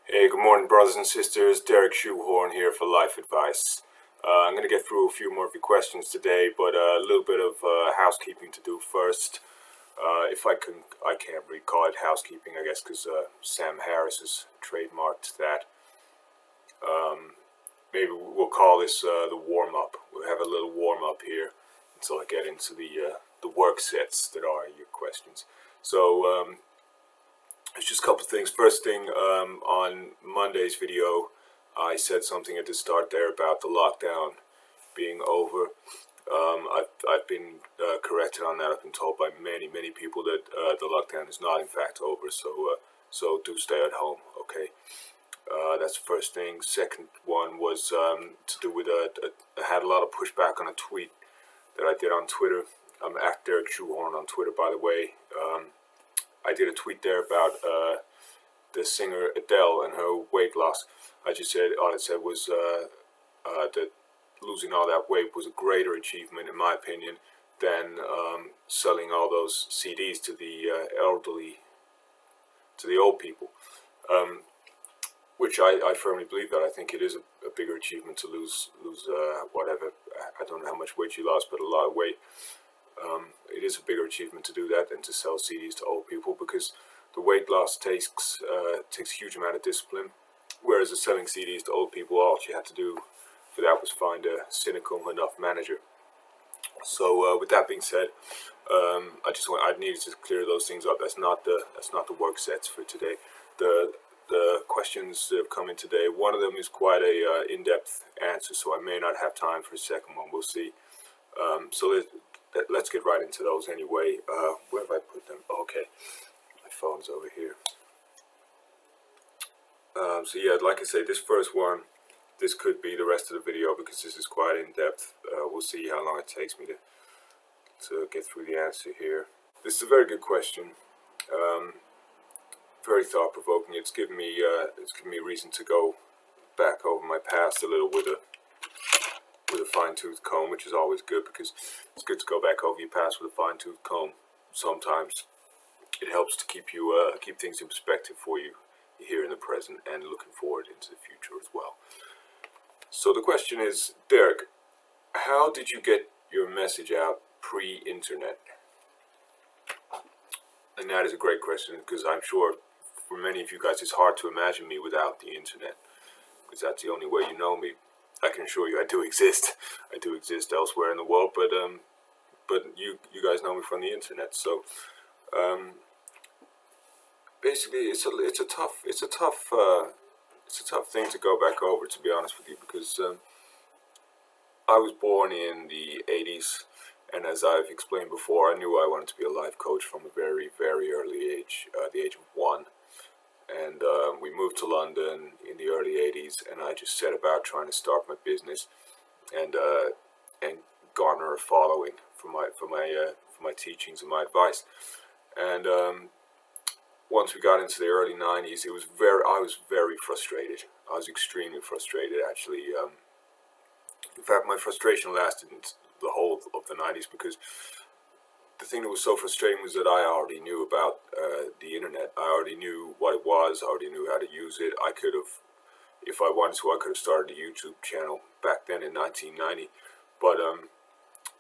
Hey, good morning, brothers and sisters. Derek Shoehorn here for Life Advice. I'm going to get through a few more of your questions today, but a little bit of housekeeping to do first. If I can't really call it housekeeping, I guess, because Sam Harris has trademarked that. Maybe we'll call this the warm up. We'll have a little warm up here until I get into the work sets that are your questions. So there's just a couple of things. First thing, on Monday's video, I said something at the start there about the lockdown being over. I've been corrected on that. I've been told by many people that the lockdown is not in fact over. So do stay at home, okay? That's the first thing. Second one was to do with I had a lot of pushback on a tweet that I did on Twitter. I'm at Derek Shoehorn on Twitter, by the way. I did a tweet there about the singer Adele and her weight loss. I just said, all I said was that losing all that weight was a greater achievement, in my opinion, than selling all those CDs to the elderly, to the old people. Which I firmly believe that. I think it is a bigger achievement to lose whatever. I don't know how much weight you lost, but a lot of weight. It is a bigger achievement to do that than to sell CDs to old people, because the weight loss takes a huge amount of discipline, whereas the selling CDs to old people, all you had to do for that was find a cynical enough manager. So with that being said, I needed to clear those things up. That's not the work sets for today. The questions that have come in today, one of them is quite a in-depth answer, so I may not have time for a second one. We'll see. So let's get right into those anyway. Where have I put them? Oh, okay, my phone's over here. So yeah, like I say, this first one, this could be the rest of the video because this is quite in-depth. We'll see how long it takes me to get through the answer here. This is a very good question. Very thought-provoking. It's given me reason to go back over my past a little with a fine-tooth comb, which is always good, because it's good to go back over your past with a fine-tooth comb. Sometimes it helps to keep things in perspective for you here in the present and looking forward into the future as well. So the question is, Derek, how did you get your message out pre-internet? And that is a great question, because I'm sure for many of you guys it's hard to imagine me without the internet, because that's the only way you know me. I can assure you I do exist. I do exist elsewhere in the world, but you guys know me from the internet. So basically, it's a tough thing to go back over, to be honest with you, because I was born in the 80s, and as I've explained before, I knew I wanted to be a life coach from a very very early age, the age of 1. And we moved to London in the early 80s, and I just set about trying to start my business and garner a following for my teachings and my advice. And once we got into the early 90s, I was very frustrated. I was extremely frustrated, actually. In fact, my frustration lasted the whole of the 90s, because the thing that was so frustrating was that I already knew about the internet. I already knew what it was. I already knew how to use it. I could have, if I wanted to, I could have started a YouTube channel back then in 1990. But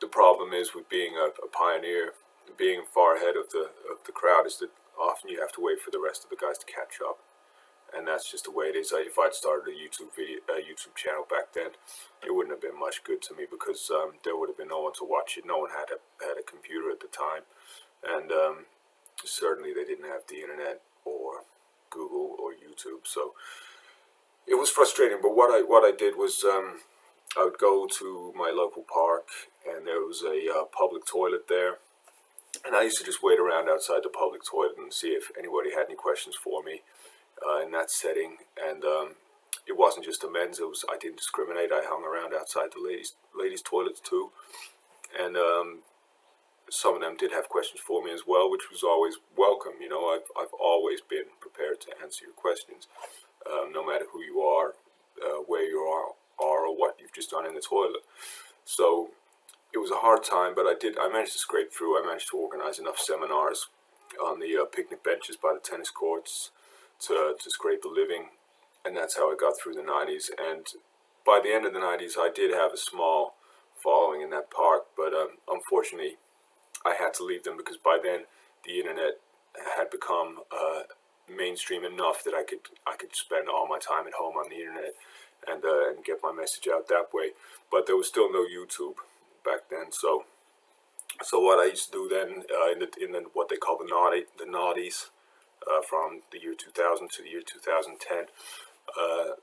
the problem is with being a pioneer, being far ahead of the crowd, is that often you have to wait for the rest of the guys to catch up. And that's just the way it is. If I'd started a YouTube channel back then, it wouldn't have been much good to me, because there would have been no one to watch it. No one had a computer at the time, and certainly they didn't have the internet or Google or YouTube. So it was frustrating. But what I did was I would go to my local park, and there was a public toilet there, and I used to just wait around outside the public toilet and see if anybody had any questions for me. In that setting, and it wasn't just the men's. I didn't discriminate. I hung around outside the ladies' toilets too, and some of them did have questions for me as well, which was always welcome. You know, I've always been prepared to answer your questions, no matter who you are, where you are, or what you've just done in the toilet. So it was a hard time, but I managed to scrape through. I managed to organize enough seminars on the picnic benches by the tennis courts to scrape a living. and that's how I got through the 90s. And by the end of the 90s, I did have a small following in that park, but unfortunately, I had to leave them because by then the internet had become mainstream enough that I could spend all my time at home on the internet and get my message out that way. But there was still no YouTube back then, so what I used to do then in the what they call the noughties, from the year 2000 to the year 2010,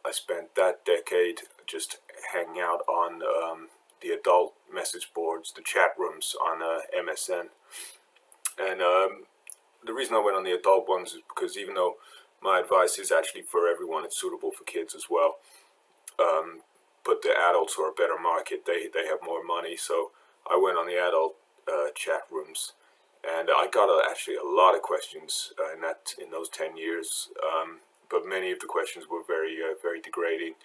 I spent that decade just hanging out on the adult message boards, the chat rooms on MSN. And the reason I went on the adult ones is because even though my advice is actually for everyone, it's suitable for kids as well. But the adults are a better market. They have more money, so I went on the adult chat rooms, and I got actually a lot of questions in those 10 years. But many of the questions were very degrading.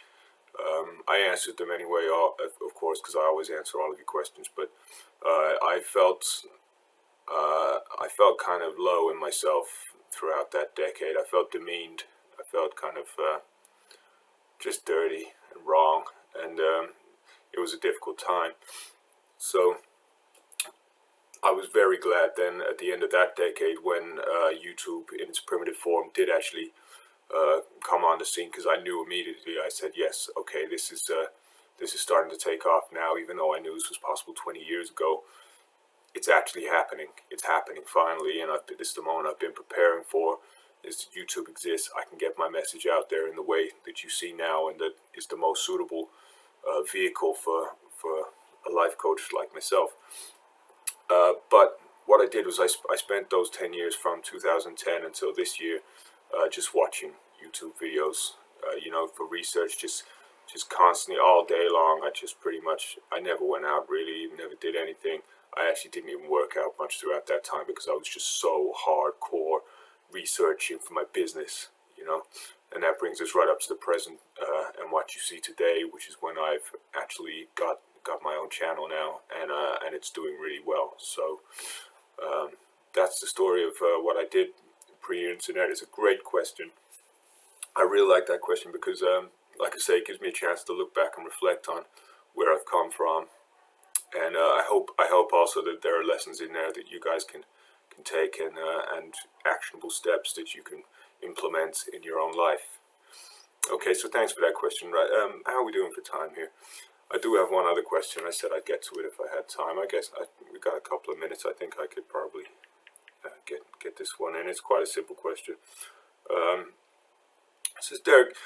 I answered them anyway, of course, because I always answer all of your questions. But I felt kind of low in myself throughout that decade. I felt demeaned. I felt kind of just dirty and wrong, and it was a difficult time. So I was very glad then at the end of that decade when YouTube in its primitive form did actually come on the scene, because I knew immediately. I said, yes, okay, this is starting to take off now, even though I knew this was possible 20 years ago. It's actually happening. It's happening finally, and this is the moment I've been preparing for. Is YouTube exists. I can get my message out there in the way that you see now, and that is the most suitable vehicle for a life coach like myself. But what I did was I spent those 10 years from 2010 until this year just watching YouTube videos, for research, just constantly all day long. I never went out really, never did anything. I actually didn't even work out much throughout that time because I was just so hardcore researching for my business, and that brings us right up to the present and what you see today, which is when I've actually got my own channel now, and it's doing really well. So that's the story of what I did pre-internet. It's a great question. I really like that question because, like I say, it gives me a chance to look back and reflect on where I've come from, and I hope also that there are lessons in there that you guys can take, and actionable steps that you can implement in your own life. Okay, so thanks for that question. Right, how are we doing for time here? I do have one other question. I said I'd get to it if I had time. I guess we got a couple of minutes. I think I could probably get this one in. It's quite a simple question. It says, Derek,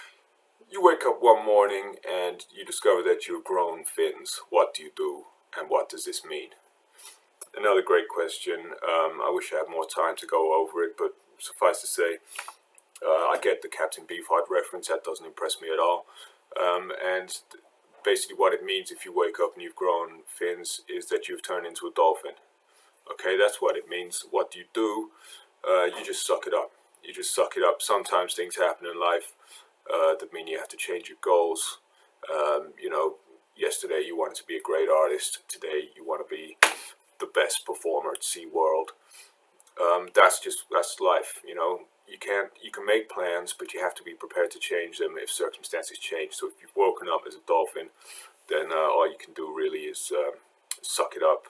you wake up one morning and you discover that you've grown fins. What do you do, and what does this mean? Another great question. I wish I had more time to go over it, but suffice to say, I get the Captain Beefheart reference. That doesn't impress me at all. And basically what it means if you wake up and you've grown fins is that you've turned into a dolphin. Okay, that's what it means. What do? You just suck it up. You just suck it up. Sometimes things happen in life that mean you have to change your goals. Yesterday you wanted to be a great artist. Today you want to be the best performer at SeaWorld. That's life. You can make plans, but you have to be prepared to change them if circumstances change. So if you've woken up as a dolphin, then all you can do really is suck it up,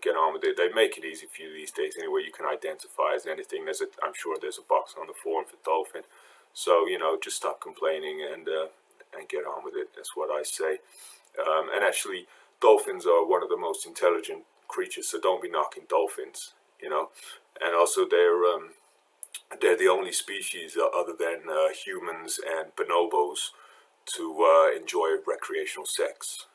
get on with it. They make it easy for you these days anyway. You can identify as anything. I'm sure there's a box on the form for dolphin. So just stop complaining and get on with it. That's what I say. And actually, dolphins are one of the most intelligent creatures. So don't be knocking dolphins. And also they're the only species other than humans and bonobos to enjoy recreational sex.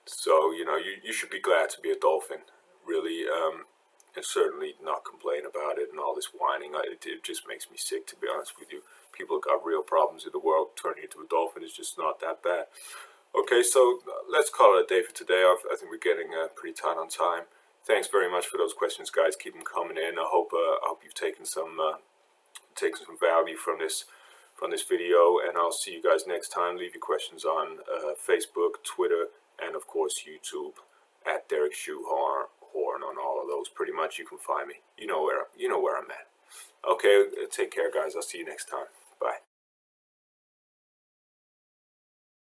So you should be glad to be a dolphin, really, and certainly not complain about it and all this whining. It just makes me sick, to be honest with you. People have got real problems in the world. Turning into a dolphin is just not that bad. Okay, so let's call it a day for today. I think we're getting pretty tight on time. Thanks very much for those questions, guys. Keep them coming in. I hope you've taken some value from this video, and I'll see you guys next time. Leave your questions on Facebook, Twitter, and of course YouTube at Derek Shoehorn on all of those. Pretty much you can find me. You know where I'm at. Okay, take care, guys. I'll see you next time. Bye.